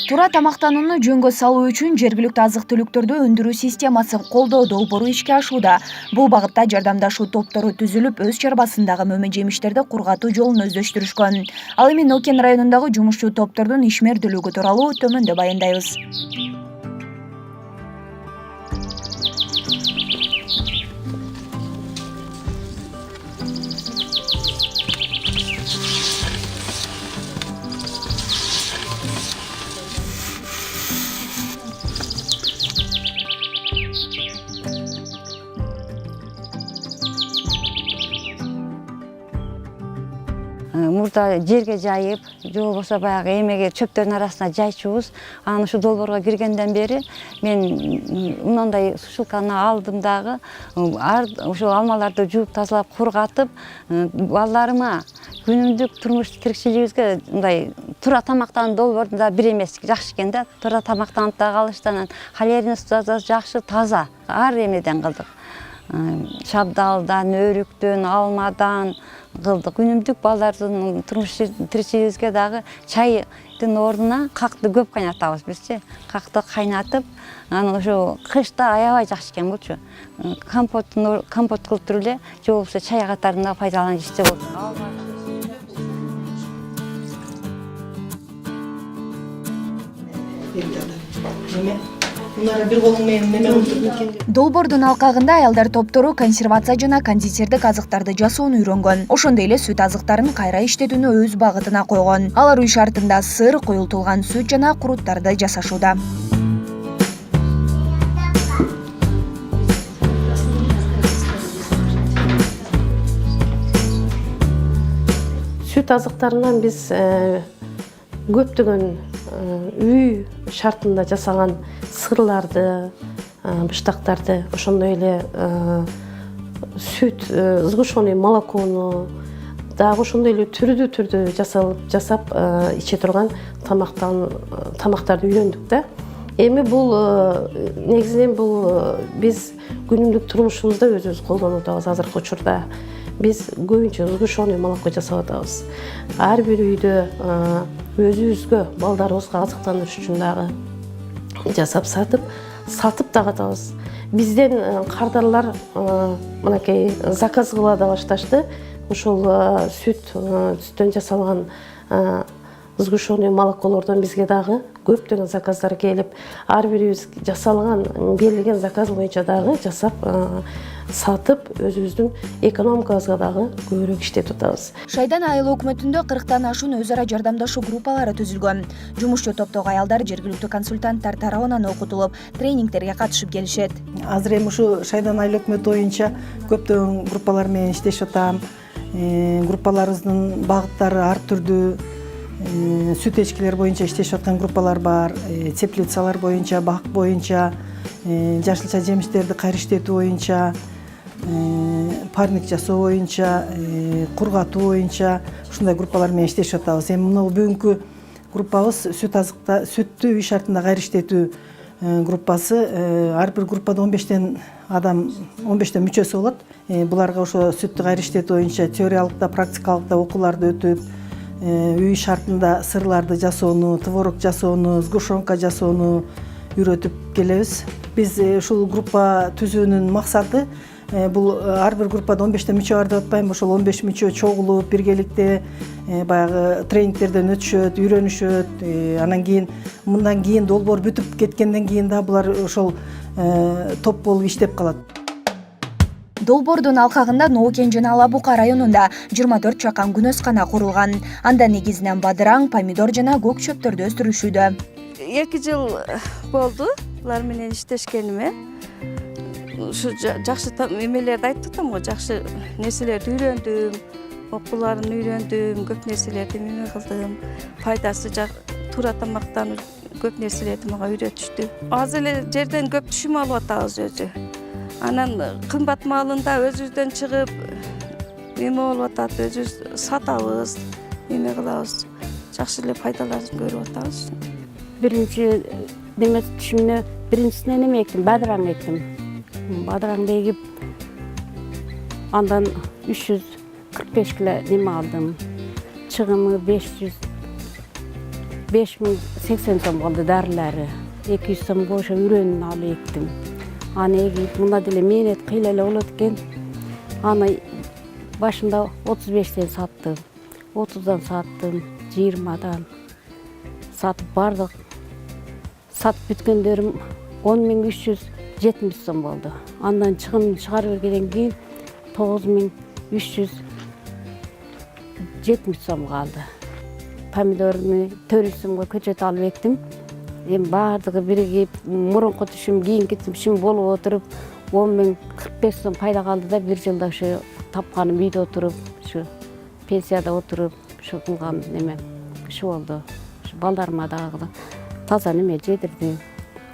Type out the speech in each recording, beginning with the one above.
Туура тамактанууну жөнгө салуу үчүн жергиликтүү азык-түлүктөрдү өндүрүү системасын колдоо долбоору ишке ашууда. Бул багытта жардамдашуу топтору түзүлүп, өз чарбасындагы мөмө-жемиштерди кургатуу жолун өздөштүрүшкөн. Ал эми Нокен районундагы жумушчу топтордун ишмердүүлүгү тууралуу төмөндө баяндайбыз. Мурда жерге жайып, же болбосо баягы эмеге чөптөрдүн арасына жайчубуз. Анан ушу долбоорго киргенден бери мен мындай сушилканы алдым дагы, ошо алмаларды жууп тазалап кургатып, балдарыма күнүмдүк турмуш тиричилигибизге мындай туура тамактануу долбоору да бир эмес, жакшы экен да. Туура тамактанып да калыштан, холерин да жакшы, таза. Ар эмеден кылдык. Шабдалдан, өрүктөн, алмадан кылдык. Күнүмдүк балдардын турмуш тиричилигибизге дагы чайдын ордуна какты көп кайнатабыз бизчи. Какты кайнатып, анан ошо кышта аябай жакшы экен булчу. Компот кылып туруп эле, же болбосо чай катарында пайдаланып ичсе болот. Долбоордун алкагында аялдар топтору консервация жана кондитердик азыктарды жасоону үйрөнгөн. Ошондой эле сүт азыктарын кайра иштетүүнү өз багытына койгон. Алар үй шартында сыр, коюлтулган сүт жана куруттарды жасашууда. Süt azıklarından biz көптөгөн үй шартында жасалган сырларды, быштактарды, ошондой эле сүт, сгущенный молокону дагы ошондой эле түрдүү түрдүү жасап иче турган тамактарды үйрөндүк да. Эми бул негизинен бул биз күнүмдүк турмушубузда өзүбүз колдонуп атабыз азыркы учурда. Биз көбүнчө сгущенный молоко жасап атабыз. Ар бир үйдө өзүбүзгө, балдарыбызга азыктандырыш үчүн дагы жасап сатып дагы атабыз. Бизден кардарлар мынакей заказ кыла да башташты. Ошол сүттөн жасалган сгущенный молоколордон бизге дагы көптөгөн заказдар келип, ар бирибиз жасалган, берилген заказ боюнча дагы жасап сатып, өзүбүздүн экономикабызга дагы көбүрөөк иштетип атабыз. Шайдан айыл өкмөтүндө 40тан ашуун өз ара жардамдашуу группалары түзүлгөн. Жумушчу топтогу аялдар жергиликтүү консультанттар тарабынан окутулуп, тренингтерге катышып келишет. Азыр эми ушу Шайдан айыл өкмөтү боюнча көптөгөн группалар менен иштешип атам. Группаларыбыздын багыттары ар түрдүү. Сүт эчкилер боюнча иштешип аткан группалар бар, теплицалар боюнча, бак боюнча, жашылча жемиштерди кайра иштетүү боюнча, парник жасоо боюнча, кургатуу боюнча ушундай группалар менен иштешип атабыз. Эми мына бүгүнкү группабыз сүттү үй шартында кайра иштетүү группасы. Ар бир группада 15тен адам, 15тен мүчөсү болот. Буларга ошо сүттү кайра иштетүү боюнча теориялык да, практикалык да окууларды өтүп, үй шартында сырларды жасоону, творог жасоону, сгущенка жасоону үйрөтүп келебиз. Биз ушул группа түзүүнүн максаты бул ар бир группада 15тен мүчө бар деп атпайм, ошол 15 мүчө чогулуп, биргеликте баягы тренингтерден өтүшөт, үйрөнүшөт. Анан кийин мындан кийин долбоор бүтүп кеткенден кийин да булар ошол топ болуп иштеп калат. Долбоордун алкагында Нокен жана Ала Бука районунда 24 чакан күнөскана курулган. Анда негизинен бадыраң, помидор жана көк чөптөрдү өстүрүшүүдө. 2 жыл болду булар менен иштешкениме. Ушу жакшы эмелерди айтып атам го, жакшы нерселерди үйрөндүм, окууларын үйрөндүм, көп нерселерди эме кылдым. Пайдасы туура тамактануу көп нерселерди мага үйрөтүштү. Азыр эле жерден көп түшүм алып атабыз өзү. Анан кымбат маалында өзүбүздөн чыгып, эме болуп атат, өзүбүз сатабыз, эме кылабыз. Жакшы эле пайдаларын көрүп атабыз. Биринчи деме түшүмүнө биринчисинен эме эктим, бадыраң эктим. Бадыраңды эгип, андан 345 кило неме алдым. Чыгымы 500 5080 сом болду дарылары. 200 сомго ошо үрөнүн алып эктим. Аны эгип мында деле мээнет кыйла эле болот экен. Аны башында 35тен саттым, 30дан саттым, 20дан сатып бардык. Сатып бүткөндөрүм 10.370 сом болду. Андан чыгым чыгарып бергенден кийин 9.370 сом калды. Помидорну 400 сомго көчөт алып эктим. Эми бардыгы биригип, мурунку түшүм, кийинки түшүм болуп отуруп 10.045 сом пайда калды да, бир жылда ушу тапканым үйдө отуруп, ушу пенсияда отуруп, ушу кылган неме ушу болду. Ушу балдарыма дагы таза неме жедирдим.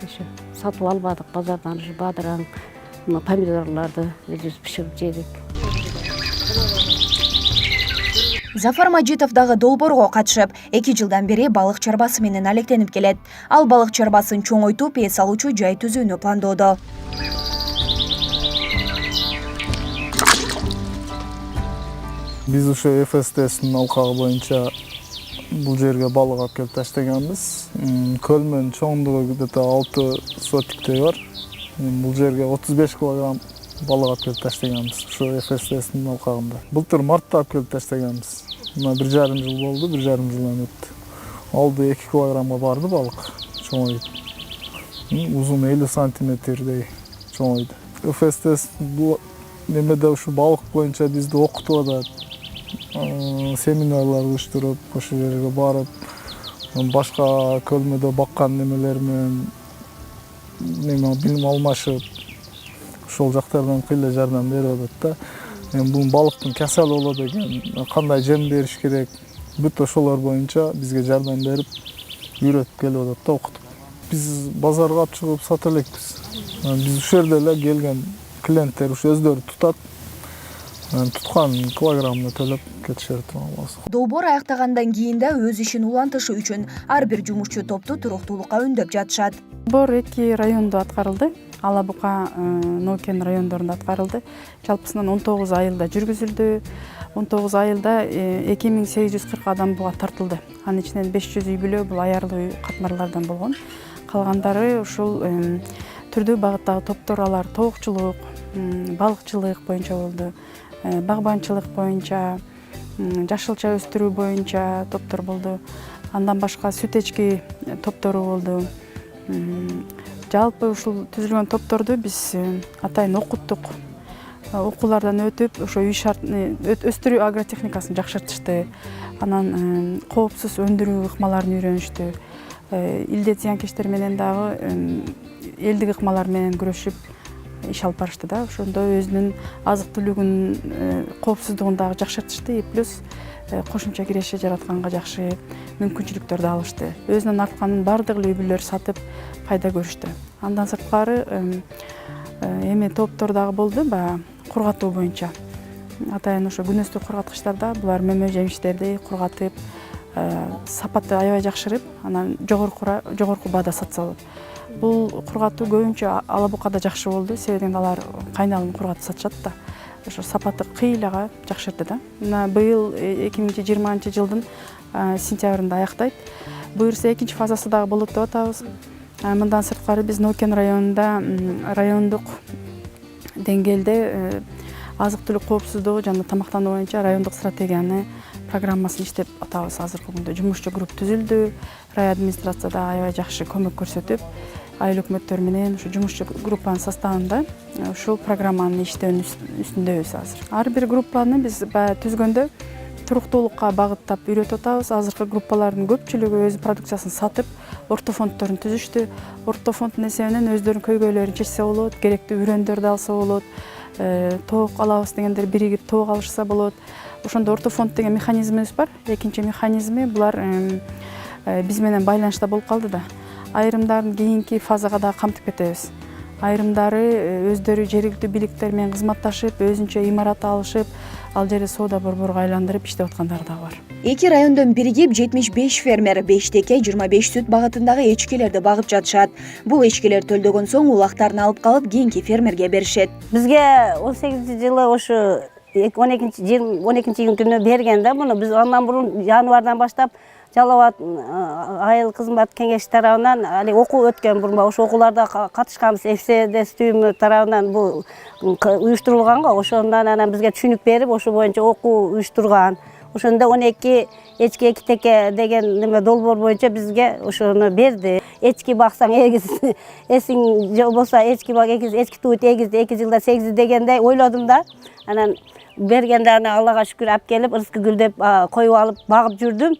Ушу сатып албадык базардан, ушу бадыраң, помидорларды өзүбүз бышырып жедик. Зафар Мажитов дагы долбоорго катышып, 2 жылдан бери балык чарбасы менен алектенип келет. Ал балык чарбасын чоңойтуп, эс алуучу жай түзүүнү пландоодо. Биз ушу ФСТС'нин алкагы боюнча бул жерге балык алып келип таштаганбыз. Көлмөнүн чоңдугу где-то 6 сотиктей бар. Бул жерге 35 килограмм балык алып келип таштаганбыз ушу ФСТС'нин алкагында. Былтыр мартта алып келип таштаганбыз. Мына 1,5 жыл болду, 1,5 жылдан өттү. Алды 2 килограммга барды балык, чоңойду. Узуну 50 сантиметрдей чоңойду. ФСТС бул немеде ушу балык боюнча бизди окутуп атат. Семинарлар уюштуруп, ошол жерге барып, башка көлмөдө баккан немелер менен билим алмашып, ошол жактардан кыйла жардам берип атат да. Бул балыктын касал болот экен, кандай жем бериш керек, бүт ошолор боюнча бизге жардам берип, үйрөтүп келип атат да, окутуп. Биз базарга алып чыгып сата элекпиз. Биз ушул жерде эле келген клиенттер ушу өздөрү тутат. Туткан килограммына төлөп кетишет. Долбоор аяктагандан кийин да өз ишин улантышы үчүн ар бир жумушчу топту туруктуулукка үндөп жатышат. Долбоор 2 райондо аткарылды. Алабука, Нокен райондорунда аткарылды. Жалпысынан 19 айылда жүргүзүлдү. 19 айылда 2840 адам буга тартылды. Анын ичинен 500 үй бүлө бул аярлуу үй катмарлардан болгон. Калгандары ушул түрдүү багыттагы топтор, алар тоокчулук, балыкчылык боюнча болду. Багбанчылык боюнча, жашылча өстүрүү боюнча топтор болду. Андан башка сүт эчки топтору болду. Жалпы ушул түзүлгөн топторду биз атайын окуттук. Окуулардан өтүп, ошо үй шартын өстүрүү агротехникасын жакшыртышты. Анан коопсуз өндүрүү ыкмаларын үйрөнүштү. Илдет зыянкечтер менен дагы элдик ыкмалар менен күрөшүп иш алып барышты да. Ошондо өзүнүн азык түлүгүнүн коопсуздугун дагы жакшыртышты. Плюс кошумча киреше жаратканга жакшы мүмкүнчүлүктөрдү алышты. Өзүнөн артканын бардык үй бүлөлөр сатып пайда көрүштү. Андан сырткары эми топтор дагы болду, баягы кургатуу боюнча. Атайын ошо күнөстүү кургаткычтарда булар мөмө жемиштерди кургатып, сапаты аябай жакшырып, анан жогорку баада сатса болот. Бул кургатуу көбүнчө Алабукада жакшы болду, себеби алар кайналып кургатып сатышат да. Ошо сапаты кыйлага жакшырды да. Мына быйыл 2020 жылдын сентябрында аяктайт. Буюрса экинчи фазасы дагы болот деп атабыз. Мындан сырткары биз Нокен районунда райондук деңгээлде азык-түлүк коопсуздугу жана тамактануу боюнча райондук стратегияны программасын иштеп атабыз. Азыркы күндө жумушчу групп түзүлдү. Рай администрацияда аябай жакшы көмөк көрсөтүп, айыл өкмөттөр менен ушу жумушчу группанын составында ушул программанын иштөөнүн үстүндөбүз азыр. Ар бир группаны биз баягы түзгөндө туруктуулукка багыттап үйрөтүп атабыз. Азыркы группалардын көпчүлүгү өз продукциясын сатып, орто фонддорун түзүштү. Орто фонддун эсебинен өздөрүнүн көйгөйлөрүн чечсе болот, керектүү үрөндөрдү алса болот, тоок алабыз дегендер биригип тоок алышса болот. Ошондо орто фонд деген механизмибиз бар. Экинчи механизми булар биз менен байланышта болуп калды да. Айрымдарын кийинки фазага да камтып кетебиз. Айрымдары өздөрү жергиликтүү бийликтер менен кызматташып, өзүнчө имарат алышып, ал жерде соода борборго айландырып иштеп аткандары да бар. Эки райондон биригип 75 фермер 5 теке 25 сүт багытындагы эчкилерди багып жатышат. Бул эчкилер төлдөгөн соң улактарын алып калып кийинки фермерге беришет. Бизге 18-жылы ошо 12 июнь күнү берген да, муну биз андан мурун январдан баштап Жалал Абад айыл кызмат кеңеши тарабынан али окуу өткөн бурма, ошо окууларда катышканбыз. ФСДС түйүмү тарабынан бул уюштурулганга, ошондон анан бизге түшүнүк берип, ошо боюнча окуу уюштурган. Ошондо 12 эчки 2 теке деген неме долбоор боюнча бизге ошону берди. Эчки баксаң эгиз, эсиң болсо эчки бак эгиз, эчки туут эгизди 2 жылда 8 дегендей ойлодум да. Анан бергенде аны Аллага шүкүр алып келип, ырыскы гүлдөп коюп алып багып жүрдүм.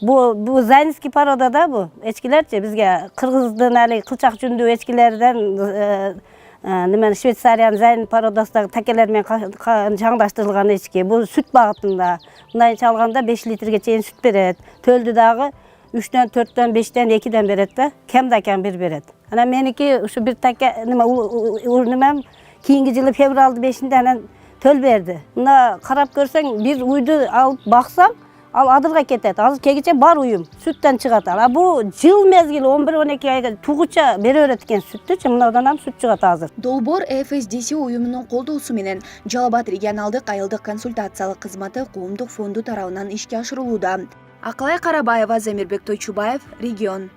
Бу Зайнский порода да бу эчкилерчи бизге кыргыздын али кылчак жүндүү эчкилерден немен Швейцариянын Зайн породасындагы такелер менен чаңдаштырылган эчки. Бул сүт багытында. Мындайча алганда 5 литрге чейин сүт берет. Төлдү дагы 3дөн 4дөн 5ден 2ден берет да. Кем да кем бир берет. Анан меники ушу бир таке немем кийинки жылы февралдын 5-inde анан төл берди. Мына карап көрсөң бир уйду алып баксаң, ал адырга кетет. Азыр кегиче бар уюм сүттөн чыгат. А бу жыл мезгил 11-12 айга тугуча бере берет экен сүттүчү. Мындан ham сүт чыгат азыр. Долбоор ФСДС уюмунун колдоосу менен Жалал Абад регионалдык айылдык консультациялык кызматы коомдук фонду тарабынан ишке ашырылууда. Акылай Карабаева, Замирбек Тойчубаев, регион.